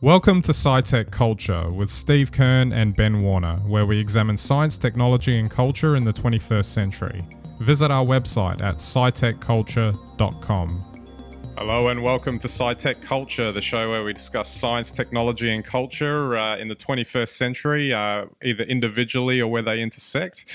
Welcome to SciTech Culture with Steve Kern and Ben Warner, where we examine science, technology and culture in the 21st century. Visit our website at scitechculture.com. Hello and welcome to SciTech Culture, the show where we discuss science, technology and culture in the 21st century, either individually or where they intersect.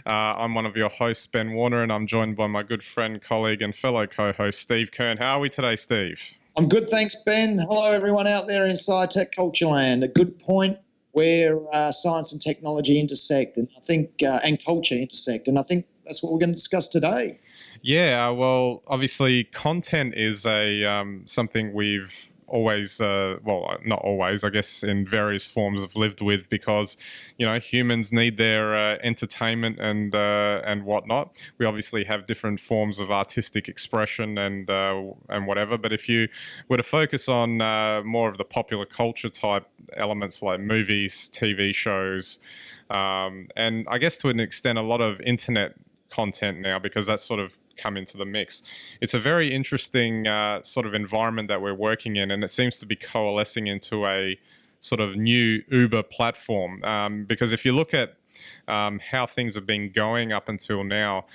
I'm one of your hosts, Ben Warner, and I'm joined by my good friend, colleague and fellow co-host, Steve Kern. How are we today, Steve? I'm good, thanks, Ben. Hello, everyone out there in SciTech Culture Land. A good point where science and technology intersect, and I think and culture intersect, and I think that's what we're going to discuss today. Yeah, well, obviously, content is something we've always, well, not always, I guess, in various forms have lived with because, you know, humans need their entertainment and whatnot. We obviously have different forms of artistic expression and whatever. But if you were to focus on more of the popular culture type elements like movies, TV shows, and I guess to an extent a lot of internet content now, because that's sort of come into the mix. It's a very interesting sort of environment that we're working in, and it seems to be coalescing into a sort of new Uber platform. Because if you look at how things have been going up until now,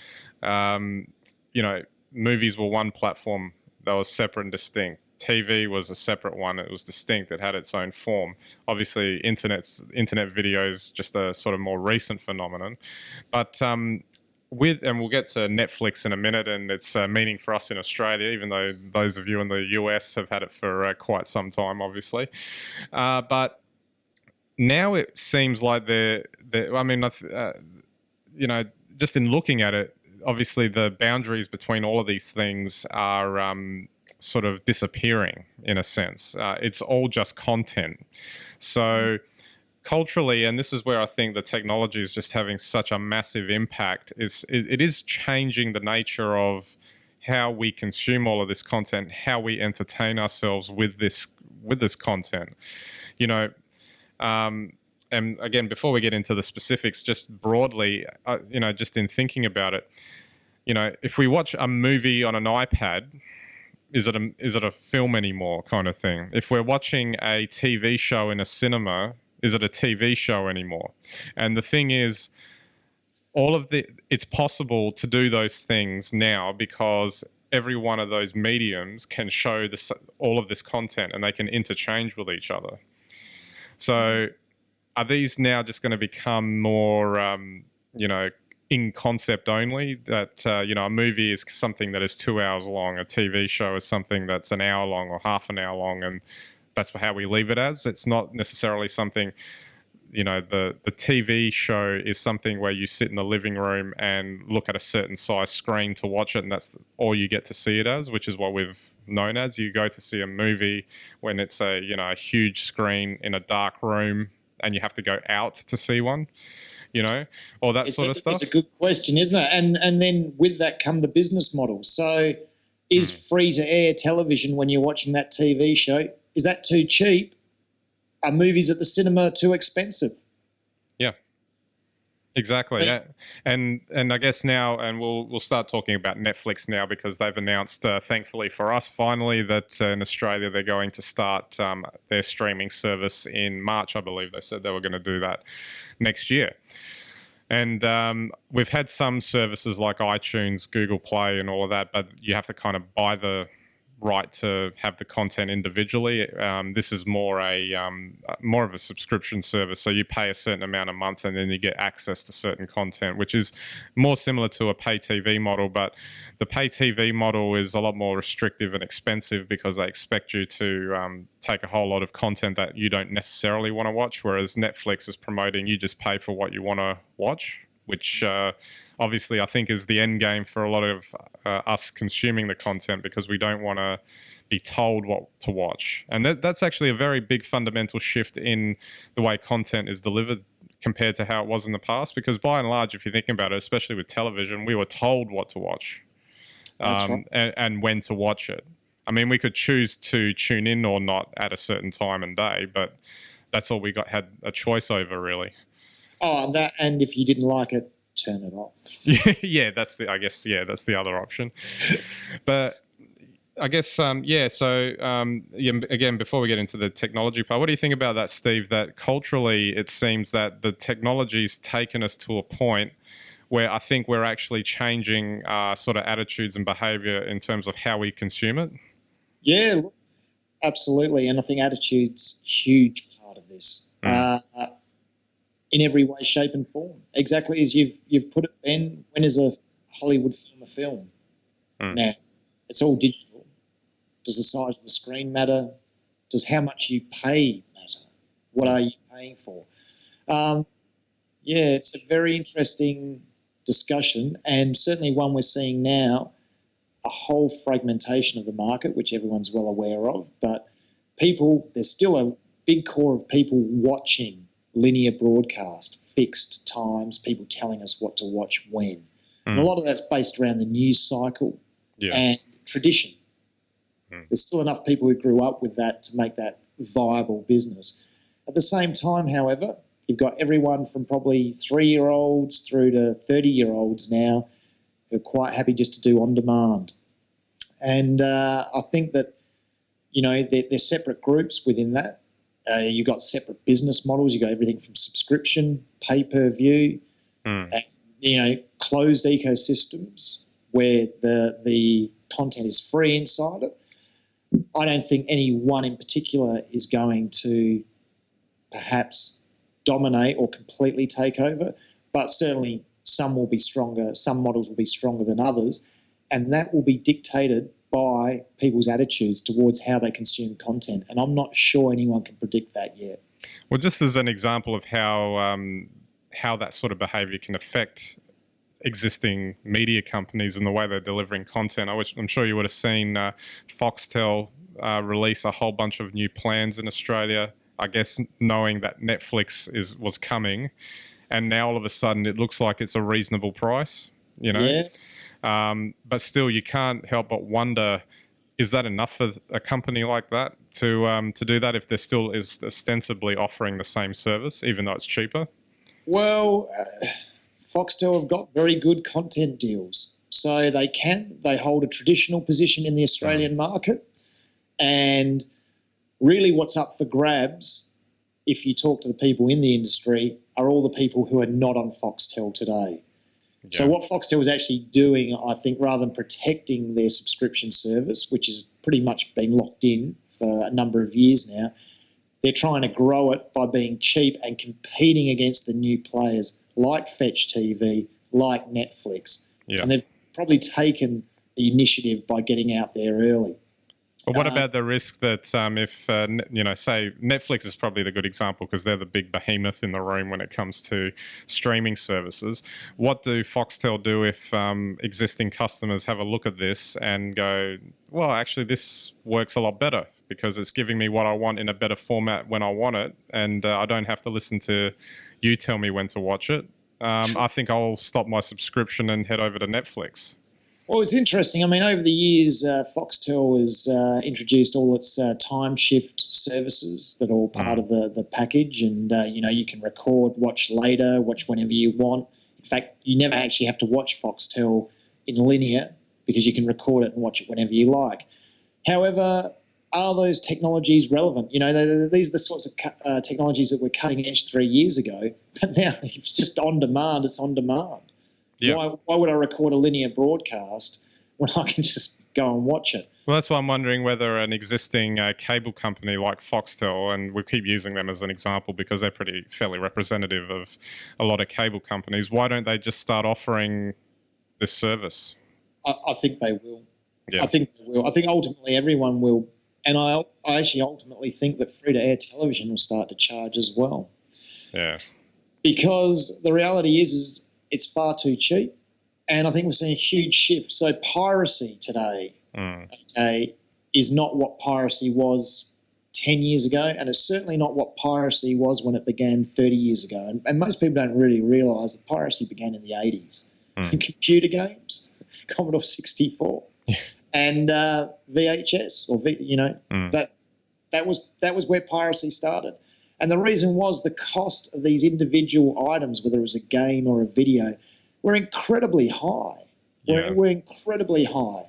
you know, movies were one platform that was separate and distinct. TV was a separate one. It was distinct. It had its own form. Obviously, internet video is just a sort of more recent phenomenon. But and we'll get to Netflix in a minute, and its meaning for us in Australia, even though those of you in the US have had it for quite some time, obviously. But now it seems like you know, just in looking at it, obviously the boundaries between all of these things are sort of disappearing in a sense. It's all just content. So culturally, and this is where I think the technology is just having such a massive impact, it is changing the nature of how we consume all of this content, how we entertain ourselves with this content. You know, and again, before we get into the specifics, just broadly, you know, just in thinking about it, you know, if we watch a movie on an iPad, is it a film anymore, kind of thing? If we're watching a TV show in a cinema, is it a TV show anymore? And the thing is, it's possible to do those things now because every one of those mediums can show all of this content, and they can interchange with each other. So are these now just going to become more, you know, in concept only, that, you know, a movie is something that is 2 hours long, a TV show is something that's an hour long or half an hour long, and that's how we leave it as? It's not necessarily something, you know, the TV show is something where you sit in the living room and look at a certain size screen to watch it, and that's all you get to see it as, which is what we've known as. You go to see a movie when it's a, you know, a huge screen in a dark room, and you have to go out to see one, you know, all that sort of stuff. It's a good question, isn't it? And then with that come the business model. So is free-to-air television, when you're watching that TV show, is that too cheap? Are movies at the cinema too expensive? Yeah, exactly. Yeah. And I guess now, and we'll start talking about Netflix now, because they've announced, thankfully for us, finally, that in Australia they're going to start their streaming service in March. I believe they said they were going to do that next year. And we've had some services like iTunes, Google Play and all of that, but you have to kind of buy the right to have the content individually. This is more of a subscription service, so you pay a certain amount a month and then you get access to certain content, which is more similar to a pay TV model. But the pay TV model is a lot more restrictive and expensive because they expect you to take a whole lot of content that you don't necessarily want to watch, whereas Netflix is promoting you just pay for what you want to watch, which obviously I think is the end game for a lot of us consuming the content, because we don't want to be told what to watch. And that's actually a very big fundamental shift in the way content is delivered compared to how it was in the past, because by and large, if you think about it, especially with television, we were told what to watch Right. and when to watch it. I mean, we could choose to tune in or not at a certain time and day, but that's all we had a choice over, really. Oh, and if you didn't like it, turn it off. Yeah, that's the other option. But I guess, yeah. So, yeah, again, before we get into the technology part, what do you think about that, Steve? That culturally, it seems that the technology's taken us to a point where I think we're actually changing sort of attitudes and behaviour in terms of how we consume it. Yeah, look, absolutely. And I think attitude's a huge part of this. In every way, shape, and form. Exactly as you've put it, Ben. When is a Hollywood film a film? Now, it's all digital. Does the size of the screen matter? Does how much you pay matter? What are you paying for? Yeah, it's a very interesting discussion, and certainly one we're seeing now, a whole fragmentation of the market, which everyone's well aware of. But there's still a big core of people watching linear broadcast, fixed times, people telling us what to watch when. And a lot of that's based around the news cycle and tradition. There's still enough people who grew up with that to make that viable business. At the same time, however, you've got everyone from probably 3-year-olds through to 30-year-olds now who are quite happy just to do on demand. And I think that, there's separate groups within that. You've got separate business models. You've got everything from subscription, pay-per-view, and, closed ecosystems where the content is free inside it. I don't think any one in particular is going to perhaps dominate or completely take over, but certainly some will be stronger, some models will be stronger than others, and that will be dictated by people's attitudes towards how they consume content. And I'm not sure anyone can predict that yet. Well, just as an example of how that sort of behaviour can affect existing media companies and the way they're delivering content, I'm sure you would have seen Foxtel release a whole bunch of new plans in Australia, I guess knowing that Netflix was coming, and now all of a sudden it looks like it's a reasonable price, Yeah. But still, you can't help but wonder, is that enough for a company like that to do that if they're still is ostensibly offering the same service, even though it's cheaper? Well, Foxtel have got very good content deals. So they hold a traditional position in the Australian market. And really what's up for grabs, if you talk to the people in the industry, are all the people who are not on Foxtel today. Yeah. So what Foxtel is actually doing, I think, rather than protecting their subscription service, which has pretty much been locked in for a number of years now, they're trying to grow it by being cheap and competing against the new players like Fetch TV, like Netflix. Yeah. And they've probably taken the initiative by getting out there early. But what about the risk that if, say Netflix is probably the good example because they're the big behemoth in the room when it comes to streaming services. What do Foxtel do if existing customers have a look at this and go, well, actually this works a lot better because it's giving me what I want in a better format when I want it, and I don't have to listen to you tell me when to watch it. I think I'll stop my subscription and head over to Netflix. Well, it's interesting. I mean, over the years, Foxtel has introduced all its time shift services that are all part of the package. And, you can record, watch later, watch whenever you want. In fact, you never actually have to watch Foxtel in linear because you can record it and watch it whenever you like. However, are those technologies relevant? These are the sorts of technologies that were cutting edge 3 years ago. But now it's just on demand. It's on demand. Yeah. Why would I record a linear broadcast when I can just go and watch it? Well, that's why I'm wondering whether an existing cable company like Foxtel, and we keep using them as an example because they're fairly representative of a lot of cable companies, why don't they just start offering this service? I think they will. Yeah. I think they will. I think ultimately everyone will. And I actually ultimately think that free-to-air television will start to charge as well. Yeah. Because the reality is it's far too cheap, and I think we're seeing a huge shift. So piracy today is not what piracy was 10 years ago, and it's certainly not what piracy was when it began 30 years ago. And most people don't really realise that piracy began in the 80s. In computer games, Commodore 64, and VHS, or that was where piracy started. And the reason was the cost of these individual items, whether it was a game or a video, were incredibly high. Were incredibly high.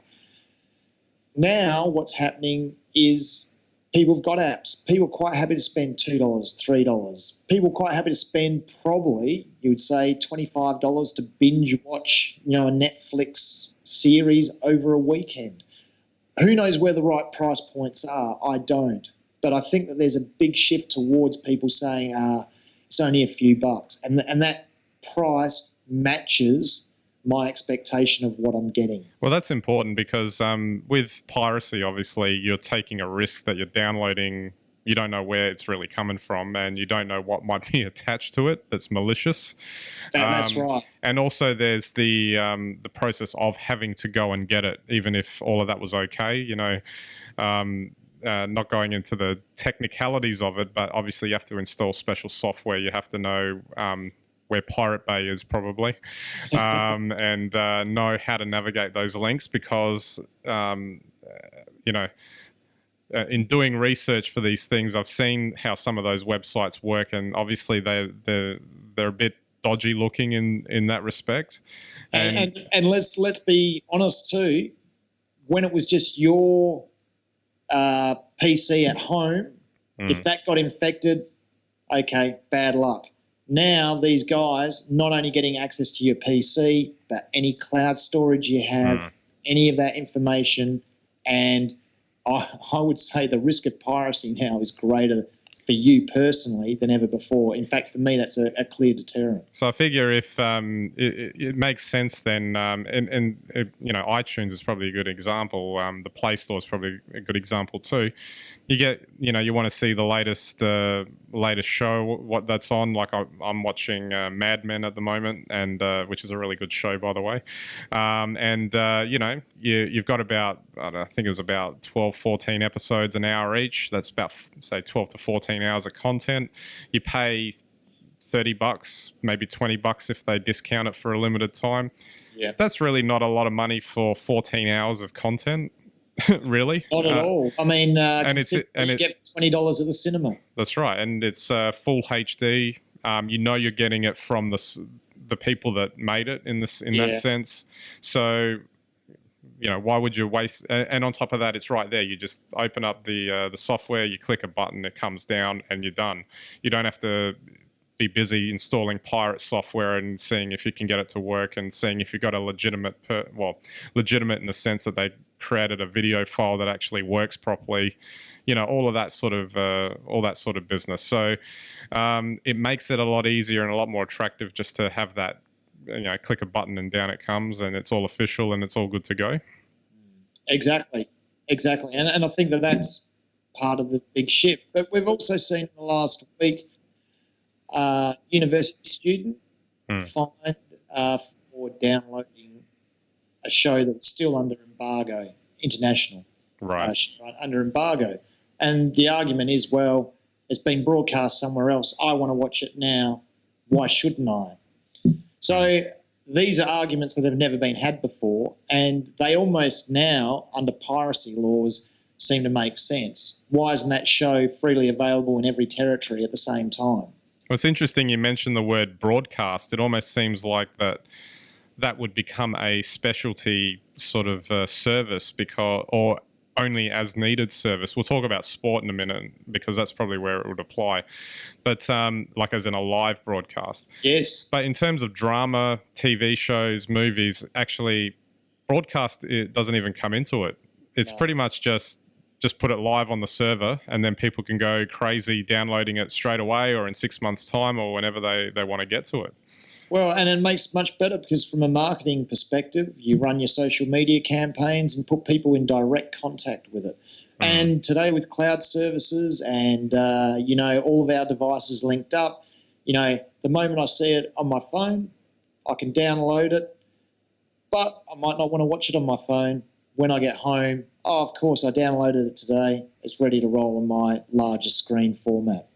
now what's happening is people have got apps. People are quite happy to spend $2, $3. People are quite happy to spend probably, you would say, $25 to binge watch, a Netflix series over a weekend. Who knows where the right price points are? I don't. But I think that there's a big shift towards people saying it's only a few bucks. And that price matches my expectation of what I'm getting. Well, that's important because with piracy, obviously, you're taking a risk that you're downloading. You don't know where it's really coming from, and you don't know what might be attached to it that's malicious. That's right. And also, there's the process of having to go and get it, even if all of that was okay. Not going into the technicalities of it, but obviously you have to install special software. You have to know where Pirate Bay is probably, and know how to navigate those links because, in doing research for these things, I've seen how some of those websites work, and obviously they're a bit dodgy looking in that respect. And let's be honest too. When it was just your PC at home, if that got infected, okay, bad luck. Now these guys not only getting access to your PC, but any cloud storage you have, any of that information, and I would say the risk of piracy now is greater for you personally than ever before. In fact, for me, that's a clear deterrent. So I figure if it makes sense, then iTunes is probably a good example. The Play Store is probably a good example too. You want to see the latest show, what that's on. Like I'm watching Mad Men at the moment, and which is a really good show, by the way. You've got about, I think it was about 12, 14 episodes an hour each. That's about, say, 12 to 14 hours of content. You pay $30, maybe $20 if they discount it for a limited time. Yeah, that's really not a lot of money for 14 hours of content. Really? Not at all. I mean, and you get $20 at the cinema. That's right, and it's full HD. You're getting it from the people that made it in that sense. So, why would you waste? And on top of that, it's right there. You just open up the software, you click a button, it comes down, and you're done. You don't have to be busy installing pirate software and seeing if you can get it to work and seeing if you've got a legitimate in the sense that they created a video file that actually works properly, all that sort of business. So it makes it a lot easier and a lot more attractive just to have that, click a button and down it comes and it's all official and it's all good to go. Exactly. And I think that's part of the big shift. But we've also seen in the last week university student fined for downloading a show that was still under embargo, international, right, under embargo. And the argument is, well, it's been broadcast somewhere else. I want to watch it now. Why shouldn't I? So these are arguments that have never been had before, and they almost now, under piracy laws, seem to make sense. Why isn't that show freely available in every territory at the same time? Well, it's interesting you mentioned the word broadcast. It almost seems like that would become a specialty sort of service or only as needed service. We'll talk about sport in a minute because that's probably where it would apply. But like as in a live broadcast. Yes. But in terms of drama, TV shows, movies, actually broadcast, it doesn't even come into it. It's pretty much just put it live on the server and then people can go crazy downloading it straight away or in 6 months' time or whenever they want to get to it. Well, and it makes much better because from a marketing perspective, you run your social media campaigns and put people in direct contact with it. And today with cloud services and, all of our devices linked up, the moment I see it on my phone, I can download it, but I might not want to watch it on my phone. When I get home, of course, I downloaded it today. It's ready to roll on my larger screen format.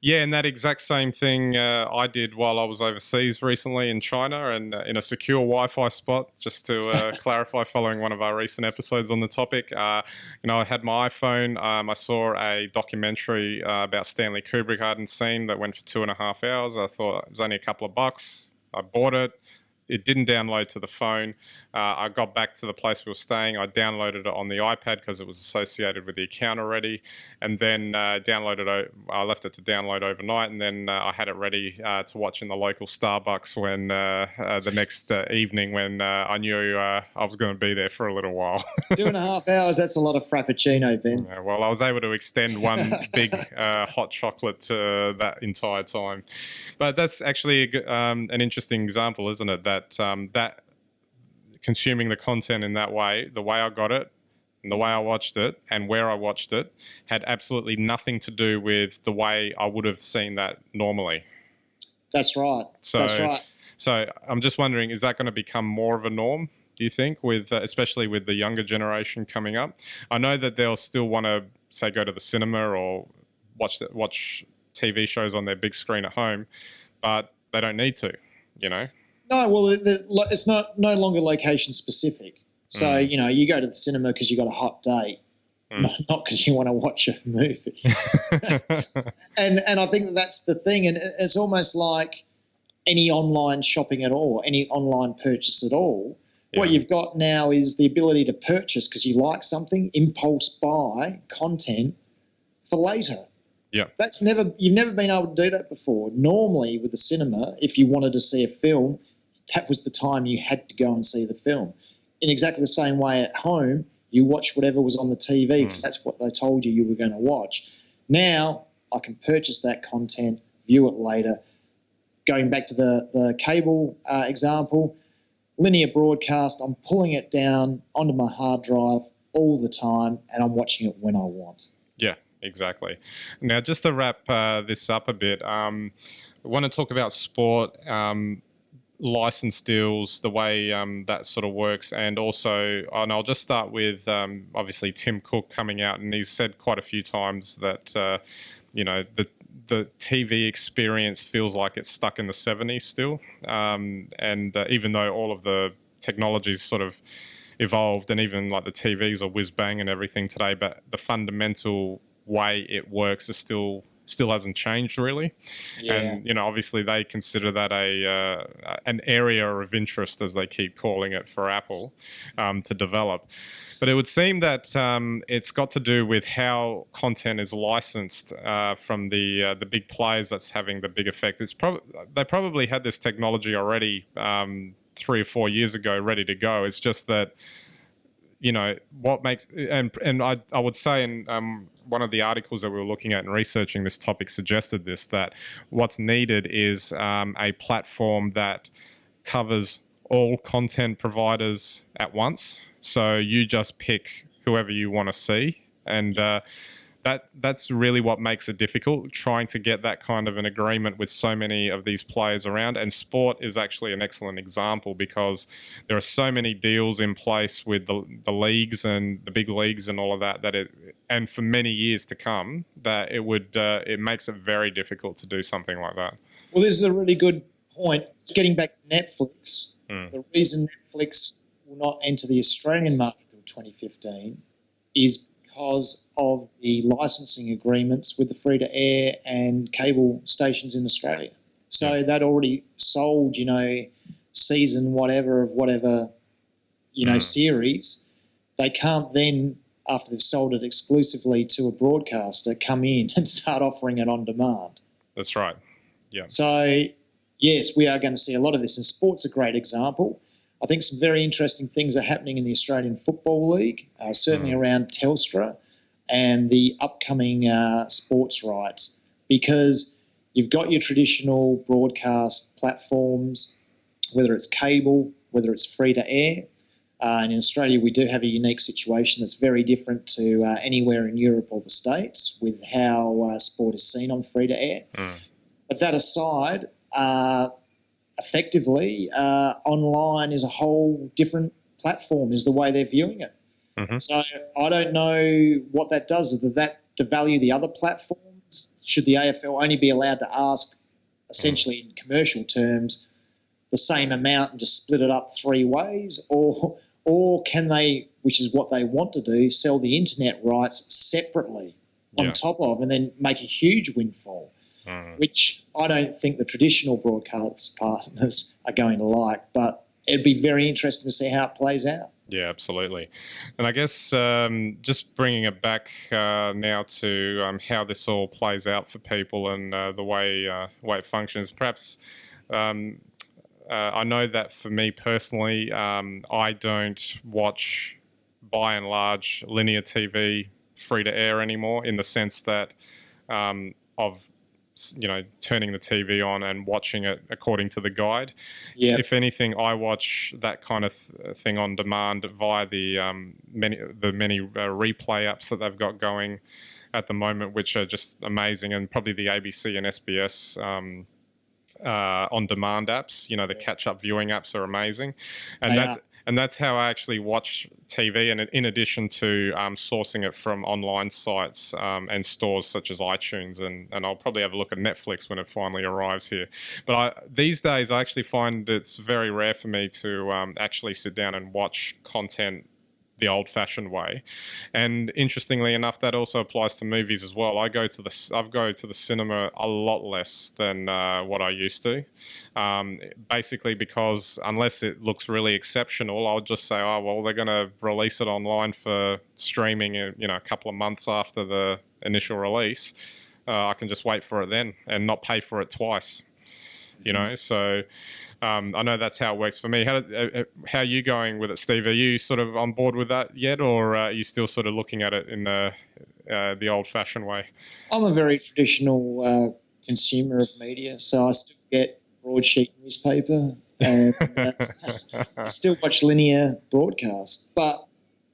Yeah, and that exact same thing I did while I was overseas recently in China and in a secure Wi-Fi spot, just to clarify, following one of our recent episodes on the topic. I had my iPhone. I saw a documentary about Stanley Kubrick I hadn't seen that went for 2.5 hours. I thought it was only a couple of bucks. I bought it, it didn't download to the phone. I got back to the place we were staying. I downloaded it on the iPad because it was associated with the account already, and then I left it to download overnight, and then I had it ready to watch in the local Starbucks when the next evening when I knew I was going to be there for a little while. 2.5 hours, that's a lot of Frappuccino, Ben. Yeah, well, I was able to extend one big hot chocolate to that entire time. But that's actually an interesting example, isn't it? That that consuming the content in that way, the way I got it, and the way I watched it, and where I watched it, had absolutely nothing to do with the way I would have seen that normally. That's right. That's right. So I'm just wondering, is that going to become more of a norm, do you think, with especially with the younger generation coming up? I know that they'll still want to, say, go to the cinema or watch TV shows on their big screen at home, but they don't need to, you know? No, well, it's no longer location specific. So, you go to the cinema because you got a hot date, not because you want to watch a movie. and I think that's the thing. And it's almost like any online shopping at all, any online purchase at all. Yeah. What you've got now is the ability to purchase because you like something, impulse buy content for later. Yeah, you've never been able to do that before. Normally, with the cinema, if you wanted to see a film, that was the time you had to go and see the film. In exactly the same way at home, you watch whatever was on the TV because that's what they told you were going to watch. Now, I can purchase that content, view it later. Going back to the cable example, linear broadcast, I'm pulling it down onto my hard drive all the time and I'm watching it when I want. Yeah, exactly. Now, just to wrap this up a bit, I want to talk about sport, license deals, the way that sort of works, and also, and I'll just start with obviously Tim Cook coming out, and he's said quite a few times that the TV experience feels like it's stuck in the 70s still, and even though all of the technology's sort of evolved, and even like the TVs are whiz bang and everything today, but the fundamental way it works is still hasn't changed really. Yeah. And obviously they consider that an area of interest, as they keep calling it, for Apple to develop. But it would seem that it's got to do with how content is licensed from the big players that's having the big effect. They probably had this technology already 3 or 4 years ago ready to go. It's just that what makes, and I would say in one of the articles that we were looking at and researching this topic suggested this, that what's needed is a platform that covers all content providers at once. So you just pick whoever you want to see, and that's really what makes it difficult, trying to get that kind of an agreement with so many of these players around. And sport is actually an excellent example because there are so many deals in place with the leagues and the big leagues and all of that, and for many years to come, that it makes it very difficult to do something like that. Well, this is a really good point. It's getting back to Netflix. The reason Netflix will not enter the Australian market until 2015 is because of the licensing agreements with the free-to-air and cable stations in Australia. So they'd already sold, season whatever of whatever, series. They can't then, after they've sold it exclusively to a broadcaster, come in and start offering it on demand. That's right. Yeah. So, yes, we are going to see a lot of this, and sport's a great example. I think some very interesting things are happening in the Australian Football League, certainly around Telstra and the upcoming sports rights, because you've got your traditional broadcast platforms, whether it's cable, whether it's free-to-air. And in Australia, we do have a unique situation that's very different to anywhere in Europe or the States with how sport is seen on free-to-air. But that aside, effectively, online is a whole different platform, is the way they're viewing it. So I don't know what that does. Does that devalue the other platforms? Should the AFL only be allowed to ask, essentially in commercial terms, the same amount and just split it up 3 ways? Or can they, which is what they want to do, sell the internet rights separately on top of, and then make a huge windfall? which I don't think the traditional broadcast partners are going to like, but it'd be very interesting to see how it plays out. Yeah, absolutely. And I guess just bringing it back now to how this all plays out for people and the way it functions. Perhaps I know that for me personally, I don't watch, by and large, linear TV free to air anymore, in the sense that of turning the TV on and watching it according to the guide. Yeah. If anything, I watch that kind of thing on demand via the many replay apps that they've got going at the moment, which are just amazing, and probably the ABC and SBS on demand apps. The catch up viewing apps are amazing, and that's how I actually watch TV. And in addition to sourcing it from online sites and stores such as iTunes, and I'll probably have a look at Netflix when it finally arrives here. But these days, I actually find it's very rare for me to actually sit down and watch content the old-fashioned way. And interestingly enough, that also applies to movies as well. I go to the cinema a lot less than what I used to, basically because unless it looks really exceptional, I'll just say, oh well, they're going to release it online for streaming a couple of months after the initial release. I can just wait for it then and not pay for it twice. So I know that's how it works for me. How are you going with it, Steve? Are you sort of on board with that yet, or are you still sort of looking at it in the old-fashioned way? I'm a very traditional consumer of media, so I still get broadsheet newspaper and I still watch linear broadcast, but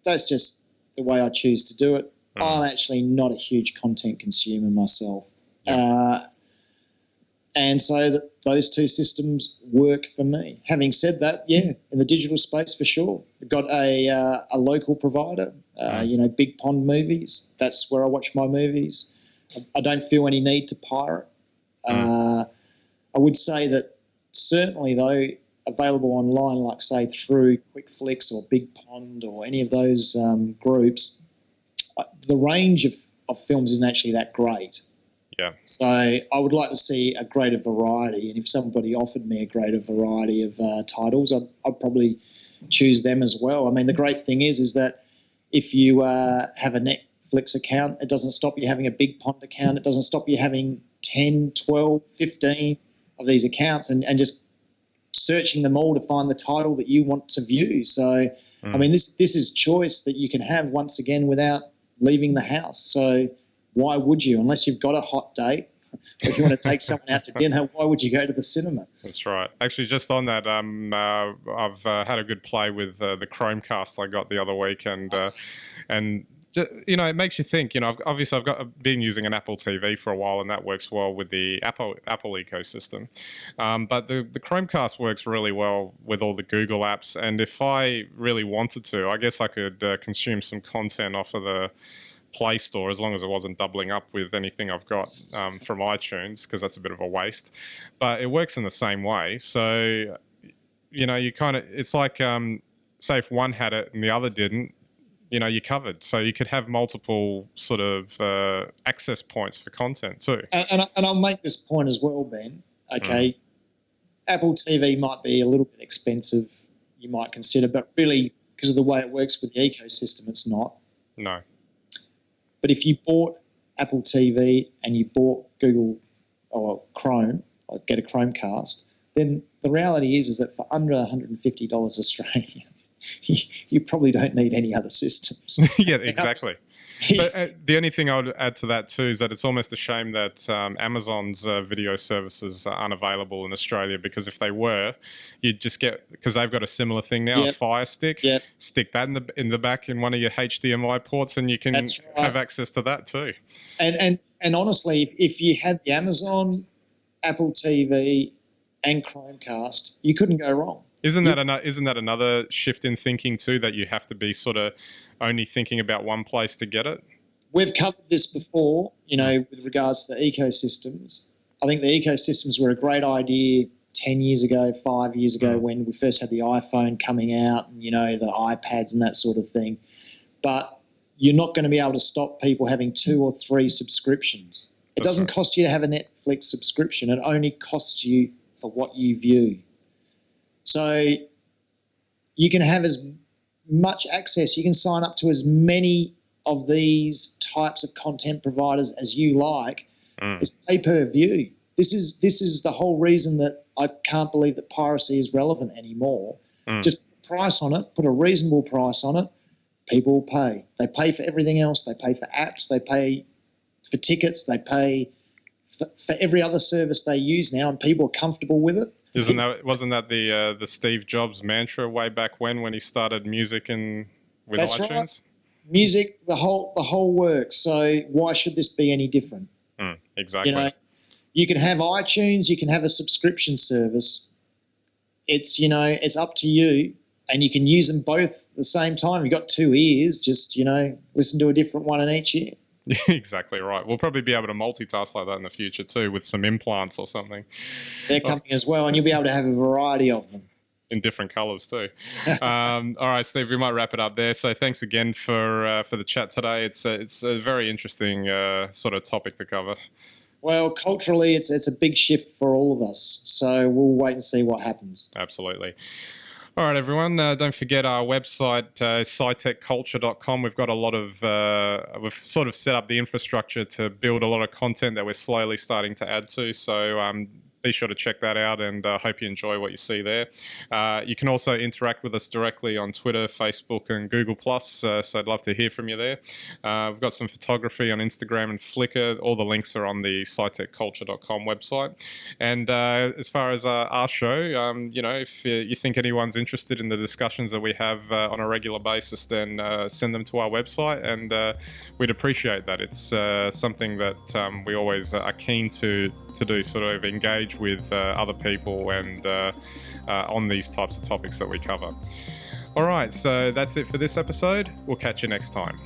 that's just the way I choose to do it. I'm actually not a huge content consumer myself. And so those two systems work for me. Having said that, in the digital space for sure. We've got a local provider, Big Pond Movies. That's where I watch my movies. I don't feel any need to pirate. I would say that certainly, though, available online, like say through QuickFlix or Big Pond or any of those groups, the range of films isn't actually that great. Yeah. So I would like to see a greater variety, and if somebody offered me a greater variety of titles, I'd probably choose them as well. I mean, the great thing is that if you have a Netflix account, it doesn't stop you having a Big Pond account. It doesn't stop you having 10, 12, 15 of these accounts and just searching them all to find the title that you want to view. So, I mean, this is choice that you can have once again without leaving the house. So why would you? Unless you've got a hot date, or if you want to take someone out to dinner, why would you go to the cinema? That's right. Actually, just on that, I've had a good play with the Chromecast I got the other week, and it makes you think. Obviously, I've been using an Apple TV for a while, and that works well with the Apple ecosystem. But the Chromecast works really well with all the Google apps, and if I really wanted to, I guess I could consume some content off of the Play Store, as long as it wasn't doubling up with anything I've got from iTunes, because that's a bit of a waste. But it works in the same way. So, you kind of, it's like, say if one had it and the other didn't, you're covered. So you could have multiple sort of access points for content too. And I'll make this point as well, Ben. Okay, Apple TV might be a little bit expensive, you might consider, but really, because of the way it works with the ecosystem, it's not. No. But if you bought Apple TV and you bought Google or Chrome, or get a Chromecast, then the reality is that for under $150 Australian, you probably don't need any other systems. Yeah, exactly. But the only thing I would add to that too is that it's almost a shame that Amazon's video services are unavailable in Australia, because if they were, you'd just get, because they've got a similar thing now, a Fire Stick. Yep. Stick that in the back in one of your HDMI ports, and you can have access to that too. And honestly, if you had the Amazon, Apple TV, and Chromecast, you couldn't go wrong. Isn't that another shift in thinking too, that you have to be sort of only thinking about one place to get it? We've covered this before, with regards to the ecosystems. I think the ecosystems were a great idea 10 years ago, 5 years ago, when we first had the iPhone coming out and, the iPads and that sort of thing. But you're not going to be able to stop people having 2 or 3 subscriptions. It doesn't cost you to have a Netflix subscription. It only costs you for what you view. So you can have as much access. You can sign up to as many of these types of content providers as you like. It's pay per view. This is the whole reason that I can't believe that piracy is relevant anymore. Just put a price on it, put a reasonable price on it. People will pay. They pay for everything else. They pay for apps. They pay for tickets. They pay for every other service they use now, and people are comfortable with it. Wasn't that the Steve Jobs mantra way back when he started music with That's iTunes? Right. Music, the whole works. So why should this be any different? Exactly. You can have iTunes. You can have a subscription service. It's up to you, and you can use them both at the same time. You've got two ears. Just listen to a different one in each ear. Exactly right. We'll probably be able to multitask like that in the future too, with some implants or something. They're coming as well, and you'll be able to have a variety of them. In different colours too. All right, Steve, we might wrap it up there. So thanks again for the chat today. It's a very interesting sort of topic to cover. Well, culturally, it's a big shift for all of us. So we'll wait and see what happens. Absolutely. All right, everyone. Don't forget our website, SciTechCulture.com. We've got a lot of, we've sort of set up the infrastructure to build a lot of content that we're slowly starting to add to. So be sure to check that out, and hope you enjoy what you see there. You can also interact with us directly on Twitter, Facebook, and Google+, so I'd love to hear from you there. We've got some photography on Instagram and Flickr. All the links are on the SciTechCulture.com website. And as far as our show, if you think anyone's interested in the discussions that we have on a regular basis, then send them to our website, and we'd appreciate that. It's something that we always are keen to do, sort of engage with other people and on these types of topics that we cover. All right, so that's it for this episode. We'll catch you next time.